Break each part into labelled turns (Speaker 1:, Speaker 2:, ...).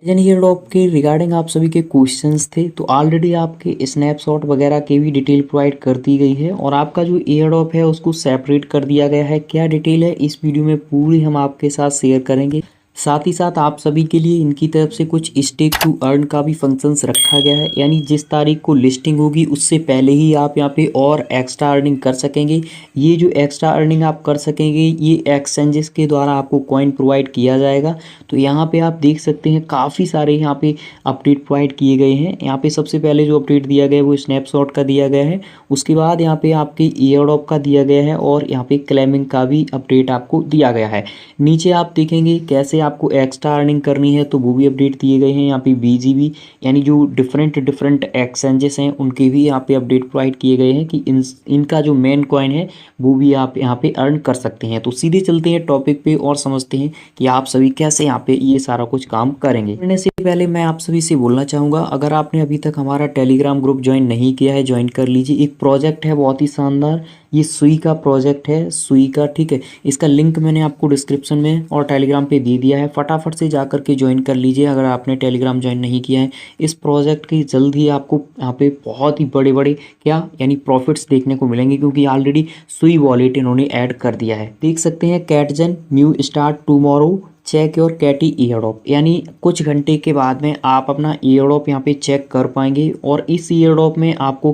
Speaker 1: Legend year drop के regarding आप सभी के क्वेश्चंस थे, तो ऑलरेडी आपके स्नैपशॉट वगैरह की भी डिटेल प्रोवाइड कर दी गई है और आपका जो ईयर ड्रॉप है उसको सेपरेट कर दिया गया है। क्या डिटेल है इस वीडियो में पूरी हम आपके साथ शेयर करेंगे। साथ ही साथ आप सभी के लिए इनकी तरफ से कुछ स्टेक टू अर्न का भी फंक्शंस रखा गया है, यानी जिस तारीख को लिस्टिंग होगी उससे पहले ही आप यहाँ पे और एक्स्ट्रा अर्निंग कर सकेंगे। ये जो एक्स्ट्रा अर्निंग आप कर सकेंगे ये एक्सचेंजेस के द्वारा आपको कॉइन प्रोवाइड किया जाएगा। तो यहाँ पे आप देख सकते हैं काफ़ी सारे यहाँ पे अपडेट प्रोवाइड किए गए हैं। यहाँ पे सबसे पहले जो अपडेट दिया गया है वो स्नैपशॉट का दिया गया है, उसके बाद यहाँ पे आपके ईयर ड्रॉप का दिया गया है और यहाँ पे क्लेमिंग का भी अपडेट आपको दिया गया है। नीचे आप देखेंगे कैसे आपको एक्स्ट्रा अर्निंग करनी है तो वो भी अपडेट दिए गए हैं। यहाँ पे बीजीबी यानी जो डिफरेंट एक्सचेंजेस हैं उनके भी यहाँ पे अपडेट प्रोवाइड किए गए हैं कि इनका जो मेन कॉइन है वो भी आप यहाँ पे अर्न कर सकते हैं। तो सीधे चलते हैं टॉपिक पे और समझते हैं कि आप सभी कैसे यहाँ पे ये सारा कुछ काम करेंगे। करने से पहले मैं आप सभी से बोलना चाहूँगा, अगर आपने अभी तक हमारा टेलीग्राम ग्रुप ज्वाइन नहीं किया है ज्वाइन कर लीजिए। एक प्रोजेक्ट है बहुत ही शानदार, ये सुई का प्रोजेक्ट है, सुई का, ठीक है। इसका लिंक मैंने आपको डिस्क्रिप्शन में और टेलीग्राम पे दे दिया है, फटाफट से जाकर के ज्वाइन कर लीजिए अगर आपने टेलीग्राम ज्वाइन नहीं किया है। इस प्रोजेक्ट की जल्द ही आपको यहाँ पे बहुत ही बड़े बड़े क्या यानी प्रॉफिट्स देखने को मिलेंगे, क्योंकि ऑलरेडी सुई वॉलेट इन्होंने ऐड कर दिया है। देख सकते हैं Catizen new start tomorrow check your CATI airdrop, यानी कुछ घंटे के बाद में आप अपना ईयर ड्रॉप यहाँ पे चेक कर पाएंगे और इस ईयर ड्रॉप में आपको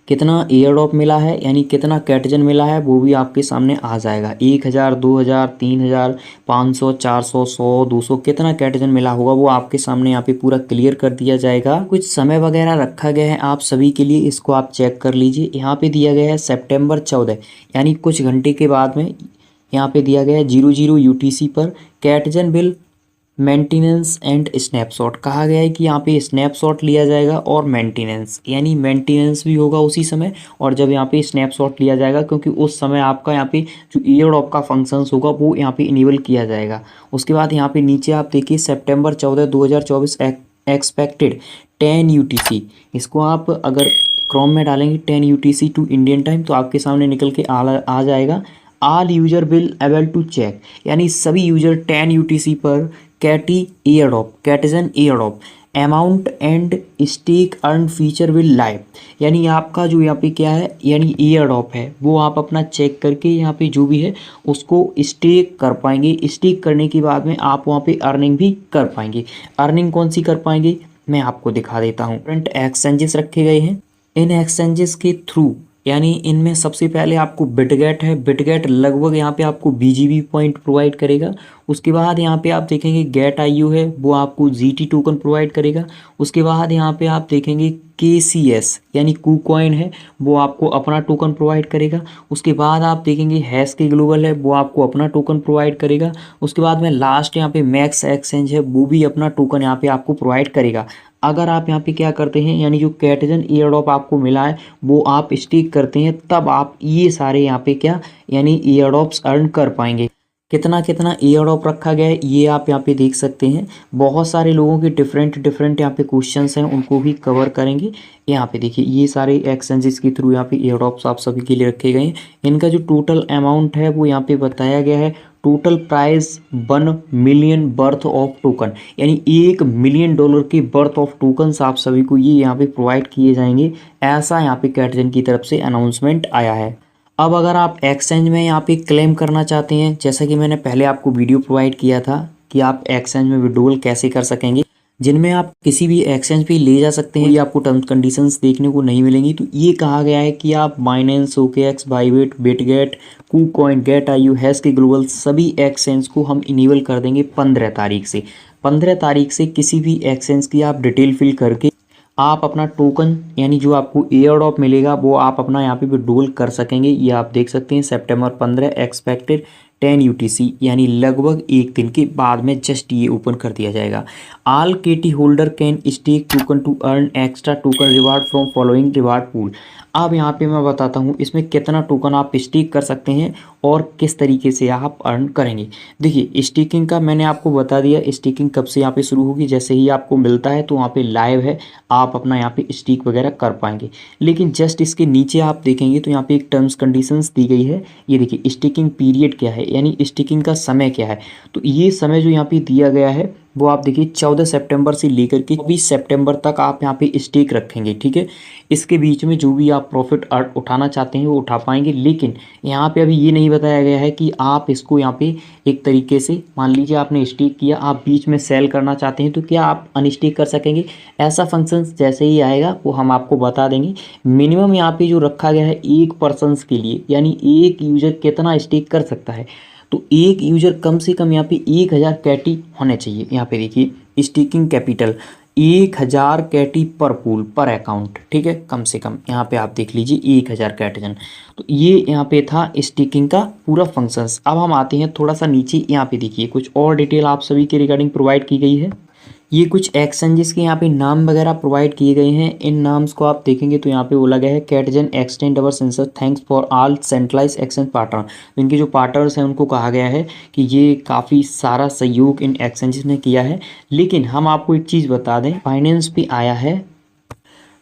Speaker 1: कितना ईयर ड्रॉप मिला है यानी कितना कैटजन मिला है वो भी आपके सामने आ जाएगा। 1000, 2000, 3000, 500, 400, 100, 200 कितना कैटजन मिला होगा वो आपके सामने यहाँ पे पूरा क्लियर कर दिया जाएगा। कुछ समय वगैरह रखा गया है आप सभी के लिए, इसको आप चेक कर लीजिए। यहाँ पे दिया गया है सितंबर 14 यानी कुछ घंटे के बाद में यहाँ पे दिया गया है 00 UTC पर कैटजन बिल मेंटेनेंस एंड स्नैपशॉट। कहा गया है कि यहाँ पे स्नैपशॉट लिया जाएगा और मेंटेनेंस यानी मेंटेनेंस भी होगा उसी समय और जब यहाँ पे स्नैपशॉट लिया जाएगा, क्योंकि उस समय आपका यहाँ पे जो ईयर ड्रॉप का फंक्शंस होगा वो यहाँ पे इनेबल किया जाएगा। उसके बाद यहाँ पे नीचे आप देखिए सितंबर 14, 2024 एक्सपेक्टेड 10 UTC, इसको आप अगर क्रोम में डालेंगे 10 UTC टू इंडियन टाइम तो आपके सामने निकल के आ जाएगा। All user will able to check, यानी सभी यूजर 10 UTC पर CATI airdrop Catizen airdrop amount and stake earn feature will live, यानी आपका जो यहाँ पे क्या है यानी ईयर ड्रॉप है वो आप अपना चेक करके यहाँ पे जो भी है उसको स्टेक कर पाएंगे। स्टेक करने के बाद में आप वहाँ पे अर्निंग भी कर पाएंगे। अर्निंग कौन सी कर पाएंगे मैं आपको दिखा देता हूँ। डिफरेंट एक्सचेंजेस रखे गए हैं, इन एक्सचेंजेस के थ्रू यानी इनमें सबसे पहले आपको बिटगेट है। बिटगेट लगभग यहाँ पे आपको बीजीबी पॉइंट प्रोवाइड करेगा। उसके बाद यहाँ पे आप देखेंगे गेट आईयू है वो आपको जीटी टोकन प्रोवाइड करेगा। उसके बाद यहाँ पे आप देखेंगे केसीएस यानी कूकॉइन है वो आपको अपना टोकन प्रोवाइड करेगा। उसके बाद आप देखेंगे हैश के ग्लोबल है वो आपको अपना टोकन प्रोवाइड करेगा। उसके बाद में लास्ट यहाँ पे मैक्स एक्सचेंज है वो भी अपना टोकन यहाँ पे आपको प्रोवाइड करेगा। अगर आप यहाँ पे क्या करते हैं यानी जो कैटजन ईयर ड्रॉप आपको मिला है वो आप स्टेक करते हैं तब आप ये सारे यहाँ पे क्या यानी ईयर ड्रॉप्स अर्न कर पाएंगे। कितना कितना ईयर ड्रॉप रखा गया है ये आप यहाँ पे देख सकते हैं। बहुत सारे लोगों के डिफरेंट यहाँ पे क्वेश्चंस हैं उनको भी कवर करेंगे। यहाँ पे देखिए ये सारे एक्सचेंजेस के थ्रू यहाँ पे ईयर ड्रॉप्स आप सभी के लिए रखे गए हैं। इनका जो टोटल अमाउंट है वो यहाँ पे बताया गया है। Total price 1 million birth of token, यानी $1 मिलियन की बर्थ ऑफ टोकन्स आप सभी को ये यहाँ पे प्रोवाइड किए जाएंगे। ऐसा यहाँ पे कैटजन की तरफ से अनाउंसमेंट आया है। अब अगर आप एक्सचेंज में यहाँ पे क्लेम करना चाहते हैं, जैसा कि मैंने पहले आपको वीडियो प्रोवाइड किया था कि आप एक्सचेंज में विड्रॉल कैसे कर सकेंगे, जिनमें आप किसी भी एक्सचेंज पे ले जा सकते हैं, ये आपको टर्म्स कंडीशंस देखने को नहीं मिलेंगी। तो ये कहा गया है कि आप Binance, OKX, Bybit, Bitget, KuCoin, Gate IO, HashKey Global सभी एक्सचेंज को हम इनेबल कर देंगे 15 तारीख से। 15 तारीख से किसी भी एक्सचेंज की आप डिटेल फिल करके आप अपना टोकन यानी जो आपको एयर ड्रॉप मिलेगा वो आप अपना यहाँ पे विड्रॉल कर सकेंगे। ये आप देख सकते हैं सितंबर 15 एक्सपेक्टेड 10 UTC, यानी लगभग एक दिन के बाद में जस्ट ये ओपन कर दिया जाएगा। All KT holder can stake token to earn extra token reward from following reward pool. अब यहाँ पे मैं बताता हूँ इसमें कितना टोकन आप स्टेक कर सकते हैं और किस तरीके से आप अर्न करेंगे। देखिए स्टेकिंग का मैंने आपको बता दिया, स्टेकिंग कब से यहाँ पे शुरू होगी, जैसे ही आपको मिलता है तो वहाँ पे लाइव है, आप अपना यहाँ पे स्टेक वगैरह कर पाएंगे। लेकिन जस्ट इसके नीचे आप देखेंगे तो यहाँ पे एक टर्म्स कंडीशंस दी गई है। ये देखिए स्टेकिंग पीरियड क्या है, यानी स्टेकिंग का समय क्या है। तो ये समय जो यहाँ पे दिया गया है वो आप देखिए 14 सितंबर से लेकर के 20 सितंबर तक आप यहाँ पे स्टेक रखेंगे, ठीक है। इसके बीच में जो भी आप प्रॉफिट उठाना चाहते हैं वो उठा पाएंगे, लेकिन यहाँ पे अभी ये नहीं बताया गया है कि आप इसको यहाँ पे एक तरीके से, मान लीजिए आपने स्टेक किया, आप बीच में सेल करना चाहते हैं तो क्या आप अनस्टेक कर सकेंगे। ऐसा फंक्शन जैसे ही आएगा वो हम आपको बता देंगे। मिनिमम यहाँ पे जो रखा गया है एक पर्सन के लिए, यानी एक यूजर कितना स्टेक कर सकता है, तो एक यूजर कम से कम यहाँ पे 1000 कैटी होने चाहिए। यहाँ पे देखिए स्टेकिंग कैपिटल 1000 कैटी पर पूल पर अकाउंट, ठीक है, कम से कम यहाँ पे आप देख लीजिए 1000 कैटजन। तो ये यहाँ पे था स्टेकिंग का पूरा फंक्शंस। अब हम आते हैं थोड़ा सा नीचे, यहाँ पे देखिए कुछ और डिटेल आप सभी के रिगार्डिंग प्रोवाइड की गई है। ये कुछ एक्सचेंजेस के यहाँ पे नाम वगैरह प्रोवाइड किए गए हैं। इन नाम्स को आप देखेंगे तो यहाँ पे बोला गया है Catizen extend our sensor thanks for all centralize exchange partner. तो इनके जो पार्टनर्स हैं उनको कहा गया है कि ये काफ़ी सारा सहयोग इन एक्सचेंजेस ने किया है। लेकिन हम आपको एक चीज़ बता दें, बाइनेंस पे आया है।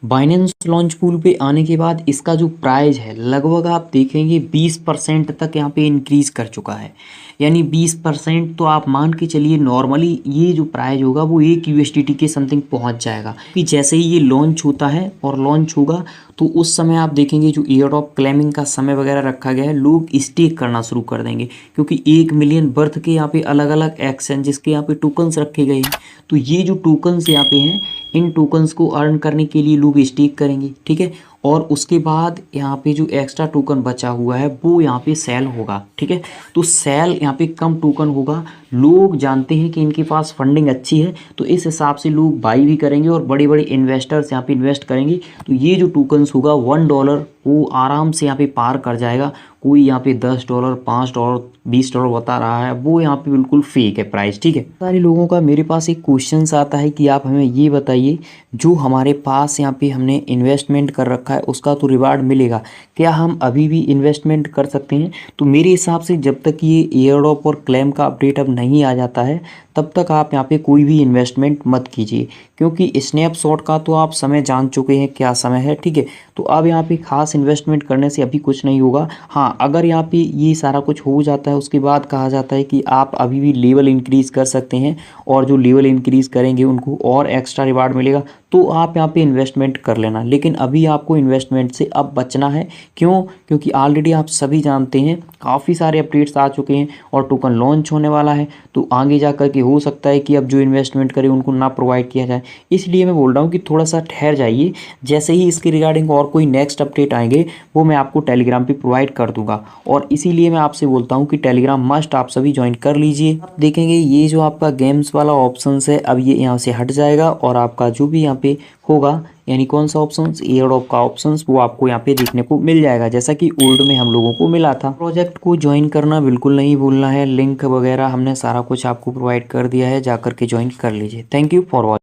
Speaker 1: बाइनेंस लॉन्च पूल पे आने के बाद इसका जो प्राइस है लगभग आप देखेंगे 20% तक यहाँ पे इंक्रीज़ कर चुका है। यानी 20% तो आप मान के चलिए नॉर्मली ये जो प्राइस होगा वो 1 USDT के समथिंग पहुँच जाएगा। कि जैसे ही ये लॉन्च होता है और लॉन्च होगा तो उस समय आप देखेंगे जो एयरड्रॉप क्लेमिंग का समय वगैरह रखा गया है, लोग स्टेक करना शुरू कर देंगे, क्योंकि 1 मिलियन बर्थ के यहाँ पे अलग अलग एक्सचेंजेस के यहाँ पे टोकन्स रखे गए हैं। तो ये जो टोकन्स यहाँ पे हैं, इन टोकन्स को अर्न करने के लिए लोग स्टेक करेंगे, ठीक है। और उसके बाद यहाँ पे जो एक्स्ट्रा टोकन बचा हुआ है वो यहाँ पे सेल होगा, ठीक है। तो सेल यहाँ पे कम टोकन होगा, लोग जानते हैं कि इनके पास फंडिंग अच्छी है तो इस हिसाब से लोग बाई भी करेंगे और बड़े बड़े इन्वेस्टर्स यहाँ पे इन्वेस्ट करेंगे। तो ये जो टोकन्स होगा $1 वो आराम से यहाँ पे पार कर जाएगा। कोई यहाँ पे $10, $5, $20 बता रहा है, वो यहाँ पे बिल्कुल फेक है प्राइस, ठीक है। सारे लोगों का मेरे पास एक क्वेश्चन आता है कि आप हमें ये बताइए, जो हमारे पास यहाँ पे हमने इन्वेस्टमेंट कर रखा है उसका तो रिवार्ड मिलेगा, क्या हम अभी भी इन्वेस्टमेंट कर सकते हैं? तो मेरे हिसाब से जब तक ये एयरड्रॉप और क्लेम का अपडेट अब नहीं आ जाता है तब तक आप यहाँ पे कोई भी इन्वेस्टमेंट मत कीजिए, क्योंकि स्नैपशॉट का तो आप समय जान चुके हैं क्या समय है, ठीक है। तो अब यहाँ पे खास इन्वेस्टमेंट करने से अभी कुछ नहीं होगा। हाँ, अगर यहाँ पे ये सारा कुछ हो जाता है उसके बाद कहा जाता है कि आप अभी भी लेवल इंक्रीज़ कर सकते हैं और जो लेवल इंक्रीज़ करेंगे उनको और एक्स्ट्रा रिवार्ड मिलेगा, तो आप यहाँ पे इन्वेस्टमेंट कर लेना। लेकिन अभी आपको इन्वेस्टमेंट से अब बचना है। क्यों? क्योंकि ऑलरेडी आप सभी जानते हैं काफ़ी सारे अपडेट्स आ चुके हैं और टोकन लॉन्च होने वाला है, तो आगे जा कर के हो सकता है कि अब जो इन्वेस्टमेंट करें उनको ना प्रोवाइड किया जाए। इसलिए मैं बोल रहा हूँ कि थोड़ा सा ठहर जाइए, जैसे ही इसके रिगार्डिंग और कोई नेक्स्ट अपडेट आएंगे वो मैं आपको टेलीग्राम पे प्रोवाइड कर दूंगा। और इसीलिए मैं आपसे बोलता हूँ कि टेलीग्राम मस्ट आप सभी ज्वाइन कर लीजिए। आप देखेंगे ये जो आपका गेम्स वाला ऑप्शन है अब ये यहाँ से हट जाएगा और आपका जो भी यहाँ पे होगा, यानी कौन सा ऑप्शन, एयरड्रॉप का ऑप्शन, वो आपको यहाँ पे देखने को मिल जाएगा जैसा कि ओल्ड में हम लोगों को मिला था। प्रोजेक्ट को ज्वाइन करना बिल्कुल नहीं भूलना है, लिंक वगैरह हमने सारा कुछ आपको प्रोवाइड कर दिया है, जाकर के ज्वाइन कर लीजिए। Thank you for watching.